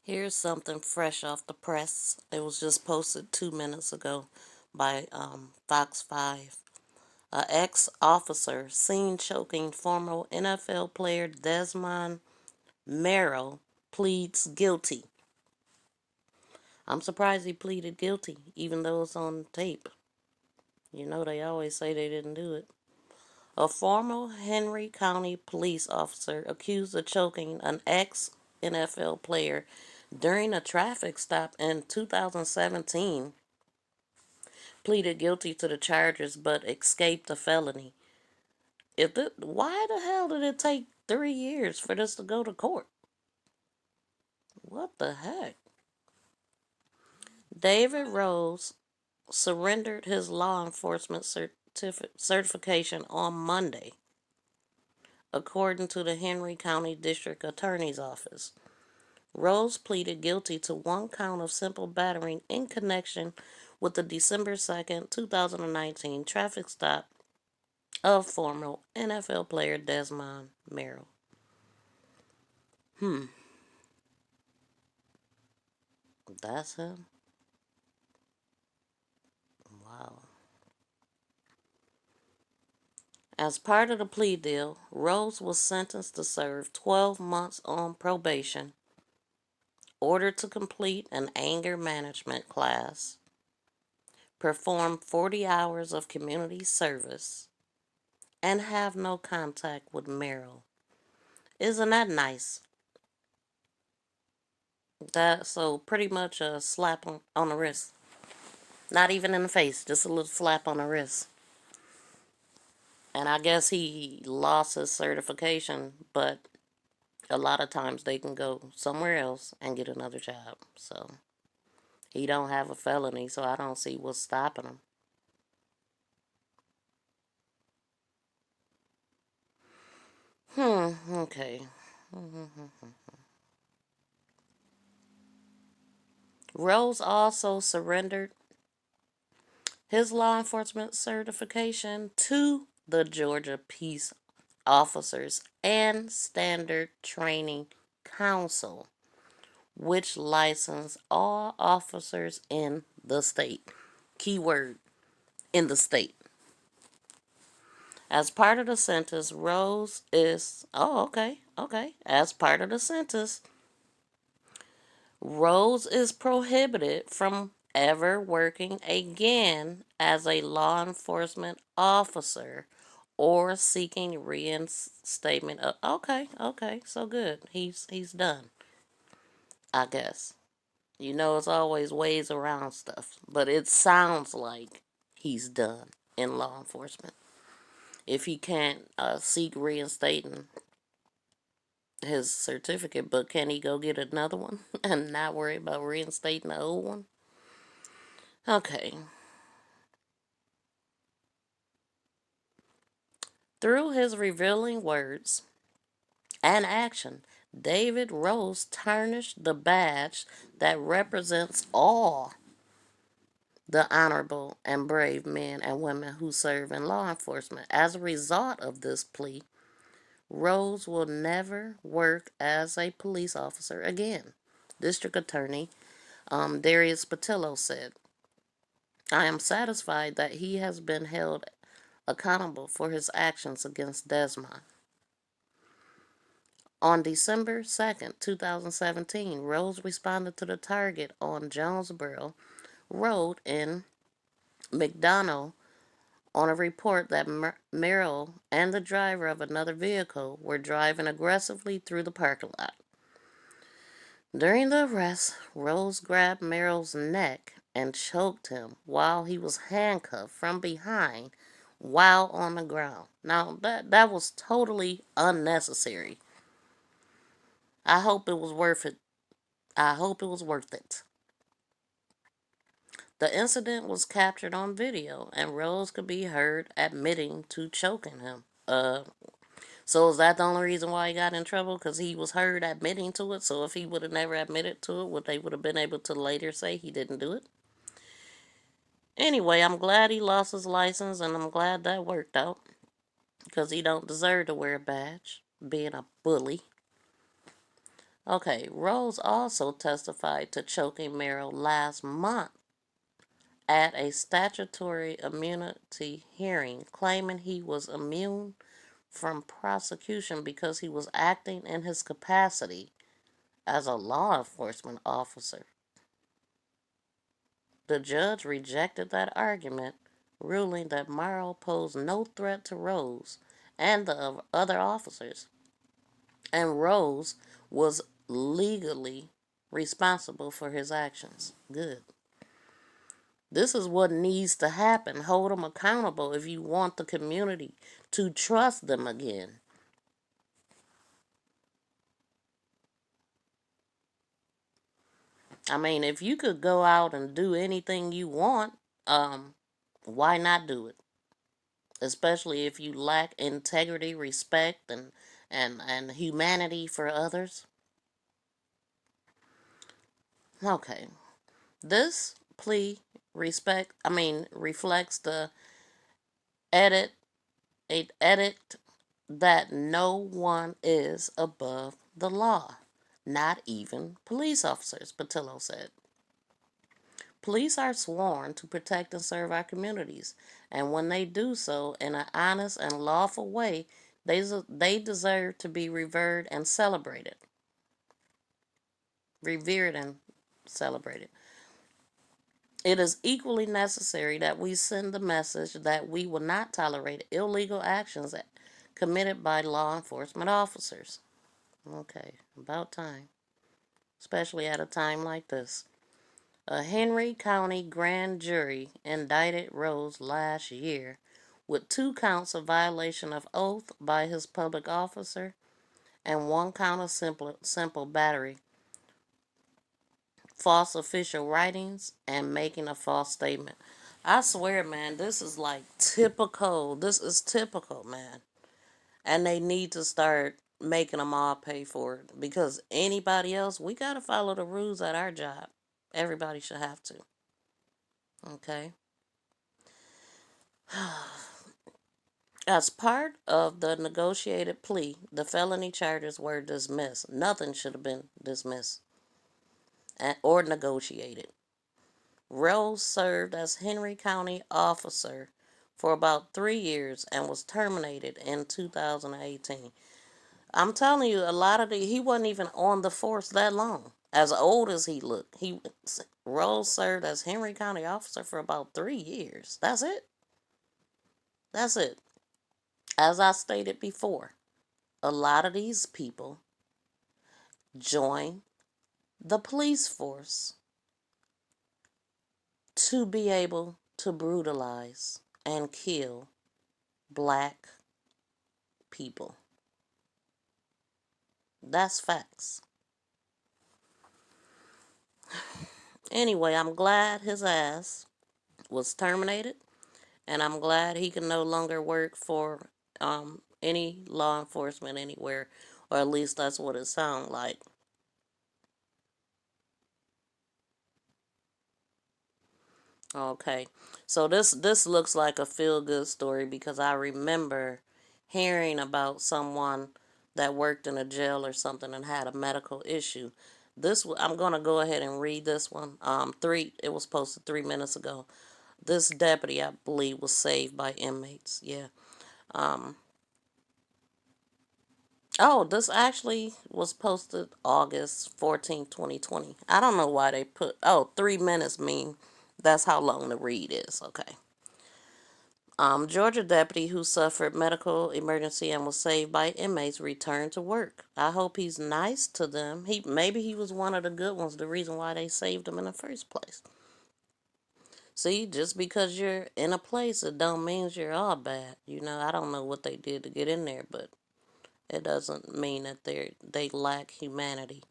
Here's something fresh off the press. It was just posted 2 minutes ago by Fox 5. A ex-officer seen choking former NFL player Desmond Marrow pleads guilty. I'm surprised he pleaded guilty, even though it's on tape. You know, they always say they didn't do it. A former Henry County police officer accused of choking an ex-NFL player during a traffic stop in 2017 pleaded guilty to the charges but escaped a felony. Why the hell did it take 3 years for this to go to court? What the heck? David Rose surrendered his law enforcement certification on Monday, according to the Henry County District Attorney's Office. Rose pleaded guilty to one count of simple battery in connection with the December 2nd, 2019 traffic stop of former NFL player Desmond Marrow. That's him? Wow. As part of the plea deal, Rose was sentenced to serve 12 months on probation, ordered to complete an anger management class, perform 40 hours of community service, and have no contact with Marrow. Isn't that nice? So pretty much a slap on the wrist. Not even in the face, just a little slap on the wrist. And I guess he lost his certification, but a lot of times they can go somewhere else and get another job. So he don't have a felony, so I don't see what's stopping him. Okay. Rose also surrendered his law enforcement certification to the Georgia Peace Officers and Standard Training Council, which license all officers in the state. Keyword, in the state. As part of the sentence, Rose is. Oh, okay. As part of the sentence, Rose is prohibited from ever working again as a law enforcement officer or seeking reinstatement of. Okay, so good. He's done, I guess. You know, it's always ways around stuff, but it sounds like he's done in law enforcement. If he can't seek reinstating his certificate, but can he go get another one and not worry about reinstating the old one? Okay. Through his revealing words and action, David Rose tarnished the badge that represents all the honorable and brave men and women who serve in law enforcement. As a result of this plea, Rose will never work as a police officer again. District Attorney Darius Patillo said, I am satisfied that he has been held accountable for his actions against Desmond. On December 2nd, 2017, Rose responded to the target on Jonesboro Road in McDonough on a report that Merrill and the driver of another vehicle were driving aggressively through the parking lot. During the arrest, Rose grabbed Merrill's neck and choked him while he was handcuffed from behind while on the ground. Now, that was totally unnecessary. I hope it was worth it. I hope it was worth it. The incident was captured on video, and Rose could be heard admitting to choking him. So is that the only reason why he got in trouble? Because he was heard admitting to it? So if he would have never admitted to it, they would have been able to later say he didn't do it? Anyway, I'm glad he lost his license, and I'm glad that worked out. Because he don't deserve to wear a badge, being a bully. Okay, Rose also testified to choking Marrow last month at a statutory immunity hearing, claiming he was immune from prosecution because he was acting in his capacity as a law enforcement officer. The judge rejected that argument, ruling that Marrow posed no threat to Rose and the other officers, and Rose was legally responsible for his actions. Good. This is what needs to happen. Hold them accountable if you want the community to trust them again. I mean, if you could go out and do anything you want, why not do it? Especially if you lack integrity, respect, and humanity for others. Okay, this plea reflects the edit edit that no one is above the law, not even police officers, Patillo said. Police are sworn to protect and serve our communities, and when they do so in an honest and lawful way, they deserve to be revered and celebrated. It is equally necessary that we send the message that we will not tolerate illegal actions committed by law enforcement officers. Okay, about time, especially at a time like this. A Henry County grand jury indicted Rose last year with 2 counts of violation of oath by his public officer and 1 count of simple battery, false official writings, and making a false statement. I swear, man, this is like typical. This is typical, man. And they need to start making them all pay for it because anybody else, we got to follow the rules at our job. Everybody should have to. Okay? As part of the negotiated plea, the felony charges were dismissed. Nothing should have been dismissed or negotiated. Rose served as Henry County officer for about 3 years and was terminated in 2018. I'm telling you, a lot of he wasn't even on the force that long. As old as he looked, Rose served as Henry County officer for about 3 years. That's it. That's it. As I stated before, a lot of these people join the police force to be able to brutalize and kill black people. That's facts. Anyway, I'm glad his ass was terminated, and I'm glad he can no longer work for any law enforcement anywhere, or at least that's what it sounds like. Okay, so this looks like a feel good story because I remember hearing about someone that worked in a jail or something and had a medical issue. I'm gonna go ahead and read this one. It was posted 3 minutes ago. This deputy, I believe, was saved by inmates. Yeah. Um. Oh, this actually was posted August 14th, 2020. I don't know why they put. Oh, 3 minutes mean that's how long the read is. Okay. Georgia deputy who suffered medical emergency and was saved by inmates returned to work. I hope he's nice to them. Maybe he was one of the good ones, the reason why they saved him in the first place. See, just because you're in a place, it don't mean you're all bad. I don't know what they did to get in there, but it doesn't mean that they lack humanity.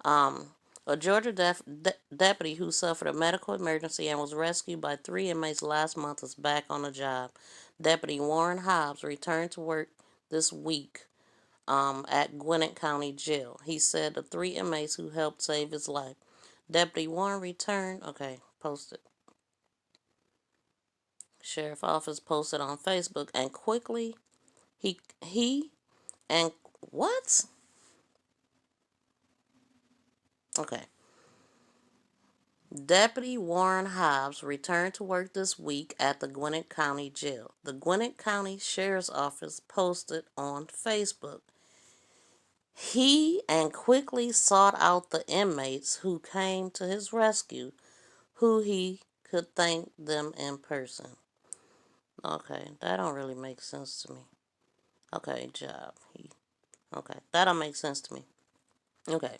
Um, a Georgia deputy who suffered a medical emergency and was rescued by 3 inmates last month is back on the job. Deputy Warren Hobbs returned to work this week at Gwinnett County Jail. He said the 3 inmates who helped save his life. Deputy Warren returned. Okay, posted. Sheriff office posted on Facebook, and quickly he and what? Okay. Deputy Warren Hobbs returned to work this week at the Gwinnett County Jail. The Gwinnett County Sheriff's Office posted on Facebook. He and quickly sought out the inmates who came to his rescue, who he could thank them in person. Okay, that don't really make sense to me. Okay, job. Okay, that don't make sense to me. Okay.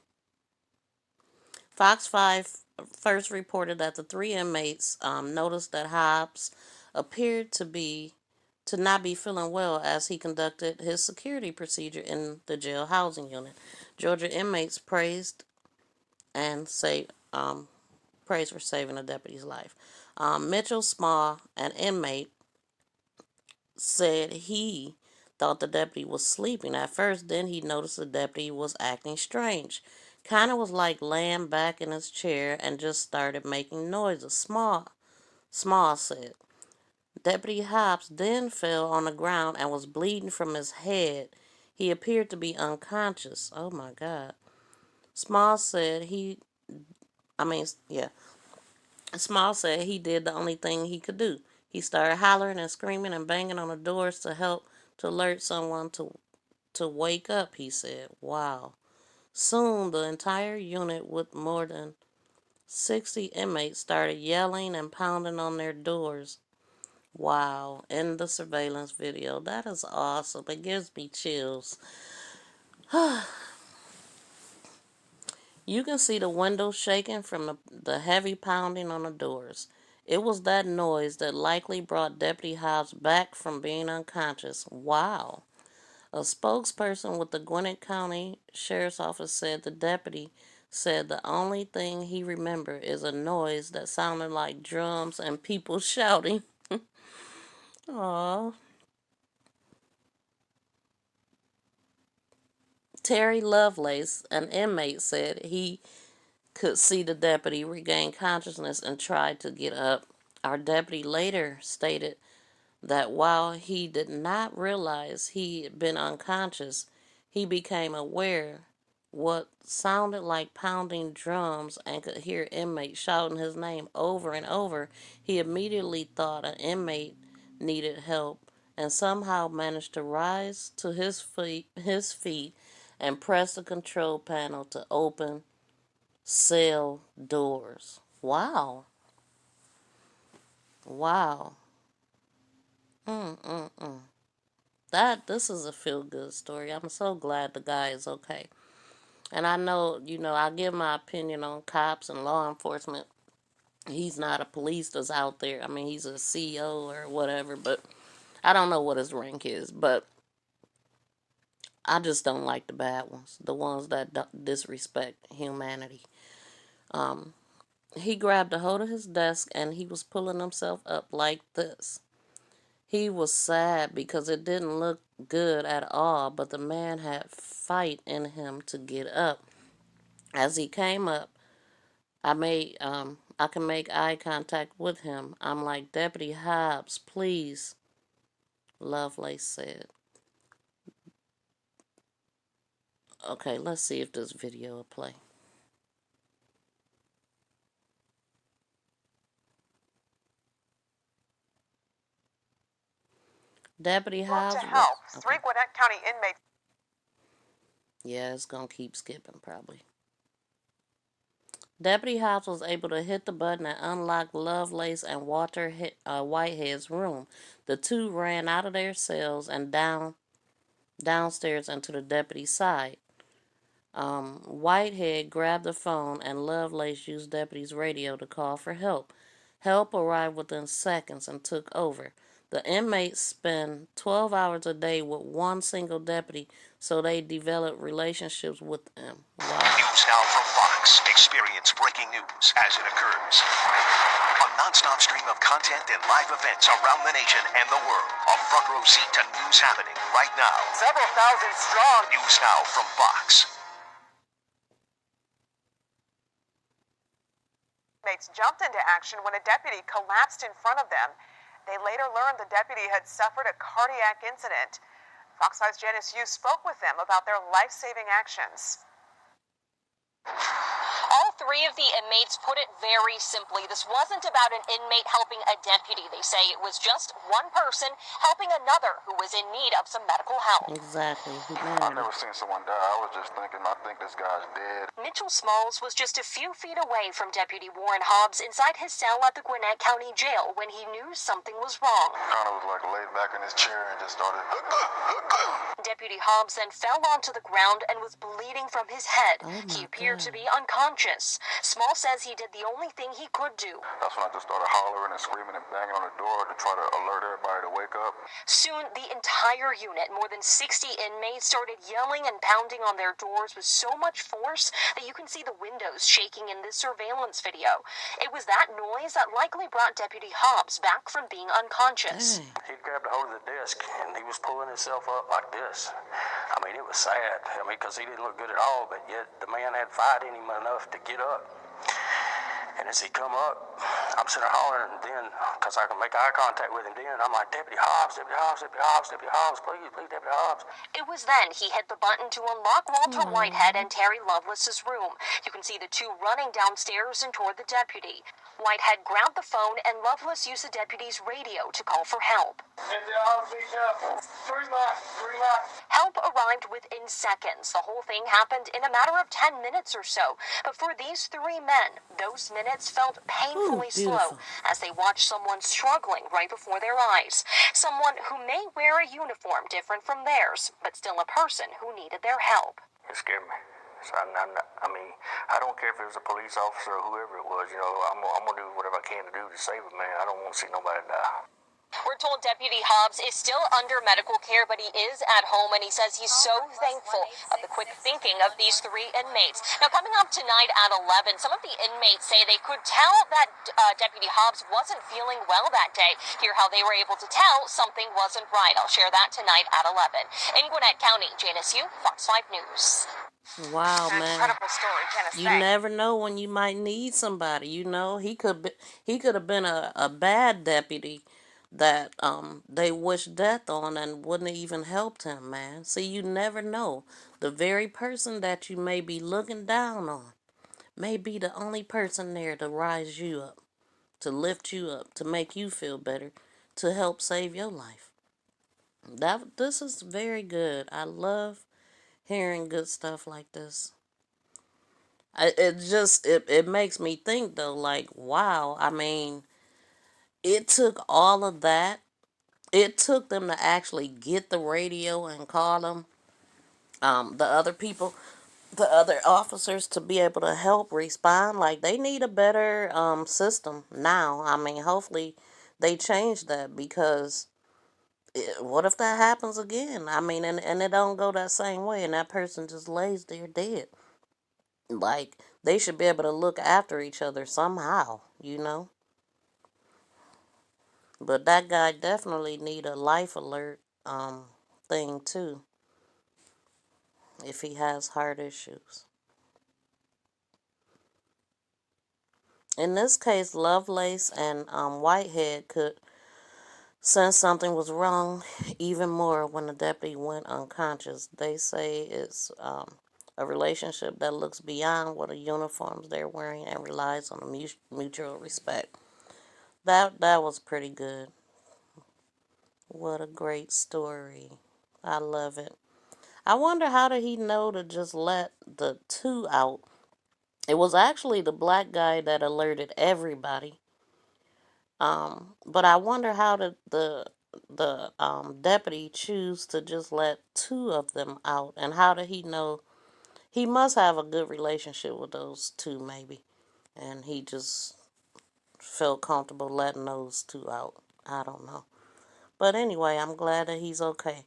Fox 5 first reported that the three inmates noticed that Hobbs appeared to not be feeling well as he conducted his security procedure in the jail housing unit. Georgia inmates and say praised for saving a deputy's life. Mitchell Small, an inmate, said he thought the deputy was sleeping at first. Then he noticed the deputy was acting strange. Kind of was like laying back in his chair and just started making noises. Small said. Deputy Hobbs then fell on the ground and was bleeding from his head. He appeared to be unconscious. Oh my God. Small said Small said he did the only thing he could do. He started hollering and screaming and banging on the doors to alert someone to wake up, he said. Wow. Soon the entire unit with more than 60 inmates started yelling and pounding on their doors. Wow. In the surveillance video. That is awesome. It gives me chills. You can see the windows shaking from the heavy pounding on the doors. It was that noise that likely brought Deputy Hobbs back from being unconscious. Wow. A spokesperson with the Gwinnett County Sheriff's Office said the deputy said the only thing he remembered is a noise that sounded like drums and people shouting. Aww. Terry Lovelace, an inmate, said he could see the deputy regain consciousness and tried to get up. Our deputy later stated that while he did not realize he had been unconscious, he became aware what sounded like pounding drums and could hear inmates shouting his name over and over. He immediately thought an inmate needed help and somehow managed to rise to his feet and press the control panel to open cell doors. Wow. Wow. Mm-mm-mm. This is a feel good story. I'm so glad the guy is okay. And I know, I give my opinion on cops and law enforcement. He's not a police that's out there. I mean, he's a CEO or whatever, but I don't know what his rank is. But I just don't like the bad ones, the ones that disrespect humanity. Um, he grabbed a hold of his desk and he was pulling himself up like this. He was sad because it didn't look good at all, but the man had fight in him to get up. As he came up, I can make eye contact with him. I'm like, Deputy Hobbs, please, Lovelace said. Okay, let's see if this video will play. Deputy Hobbs. To help, okay. 3 Gwinnett County inmates. Yeah, it's gonna keep skipping probably. Deputy Hobbs was able to hit the button and unlock Lovelace and Walter Whitehead's room. The two ran out of their cells and downstairs into the deputy's side. Whitehead grabbed the phone and Lovelace used deputy's radio to call for help. Help arrived within seconds and took over. The inmates spend 12 hours a day with one single deputy, so they develop relationships with them. Wow. News now from Fox. Experience breaking news as it occurs. A non-stop stream of content and live events around the nation and the world. A front row seat to news happening right now. Several thousand strong. News now from Fox. Inmates jumped into action when a deputy collapsed in front of them. They later learned the deputy had suffered a cardiac incident. Fox 5's Janice Yu spoke with them about their life-saving actions. three of the inmates put it very simply. This wasn't about an inmate helping a deputy. They say it was just one person helping another who was in need of some medical help. Exactly. I've never seen someone die. I was just thinking, I think this guy's dead. Mitchell Smalls was just a few feet away from Deputy Warren Hobbs inside his cell at the Gwinnett County Jail when he knew something was wrong. Kind of was like laid back in his chair and just started. Deputy Hobbs then fell onto the ground and was bleeding from his head. He appeared to be unconscious. Small says he did the only thing he could do. That's when I just started hollering and screaming and banging on the door to try to alert everybody to wake up. Soon, the entire unit, more than 60 inmates, started yelling and pounding on their doors with so much force that you can see the windows shaking in this surveillance video. It was that noise that likely brought Deputy Hobbs back from being unconscious. He grabbed a hold of the desk and he was pulling himself up like this. I mean, it was sad. I mean, because he didn't look good at all, but yet the man had fight in him enough to get up. And as he come up, I'm sitting there hollering, and then, because I can make eye contact with him then, I'm like, Deputy Hobbs, Deputy Hobbs, Deputy Hobbs, Deputy Hobbs, please, please, Deputy Hobbs. It was then he hit the button to unlock Walter Whitehead and Terry Lovelace's room. You can see the two running downstairs and toward the deputy. Whitehead grabbed the phone, and Lovelace used the deputy's radio to call for help. Help arrived within seconds. The whole thing happened in a matter of 10 minutes or so. But for these three men, those minutes felt painfully slow as they watched someone struggling right before their eyes. Someone who may wear a uniform different from theirs, but still a person who needed their help. It scared me. So I mean, I don't care if it was a police officer or whoever it was, you know, I'm going to do whatever I can to do to save a man. I don't want to see nobody die. We're told Deputy Hobbs is still under medical care, but he is at home, and he says he's so thankful of the quick thinking of these three inmates. Now, coming up tonight at 11, some of the inmates say they could tell that Deputy Hobbs wasn't feeling well that day. Hear how they were able to tell something wasn't right. I'll share that tonight at 11. In Gwinnett County, Janice Yu, Fox 5 News. Wow, An man. incredible story, Janice. You never know when you might need somebody. You know, he could have been a bad deputy that they wished death on and wouldn't have even helped him, man. See, you never know. The very person that you may be looking down on may be the only person there to rise you up, to lift you up, to make you feel better, to help save your life. This is very good. I love hearing good stuff like this. It makes me think though, like, wow. I mean, it took all of that. It took them to actually get the radio and call them, the other people, the other officers, to be able to help respond. Like, they need a better system now. I mean, hopefully they change that, because what if that happens again? I mean, and it don't go that same way, and that person just lays there dead. Like, they should be able to look after each other somehow, you know? But that guy definitely need a life alert thing too, if he has heart issues. In this case, Lovelace and Whitehead could sense something was wrong even more when the deputy went unconscious. They say it's a relationship that looks beyond what the uniforms they're wearing and relies on a mutual respect. That was pretty good. What a great story. I love it. I wonder, how did he know to just let the two out? It was actually the black guy that alerted everybody. But I wonder, how did the deputy choose to just let two of them out, and how did he know? He must have a good relationship with those two, maybe, and he just felt comfortable letting those two out. I don't know. But anyway, I'm glad that he's okay.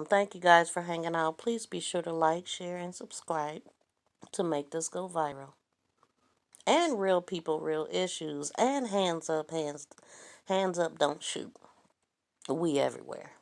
Thank you guys for hanging out. Please be sure to like, share, and subscribe to make this go viral. And real people, real issues. And hands up, don't shoot. We everywhere.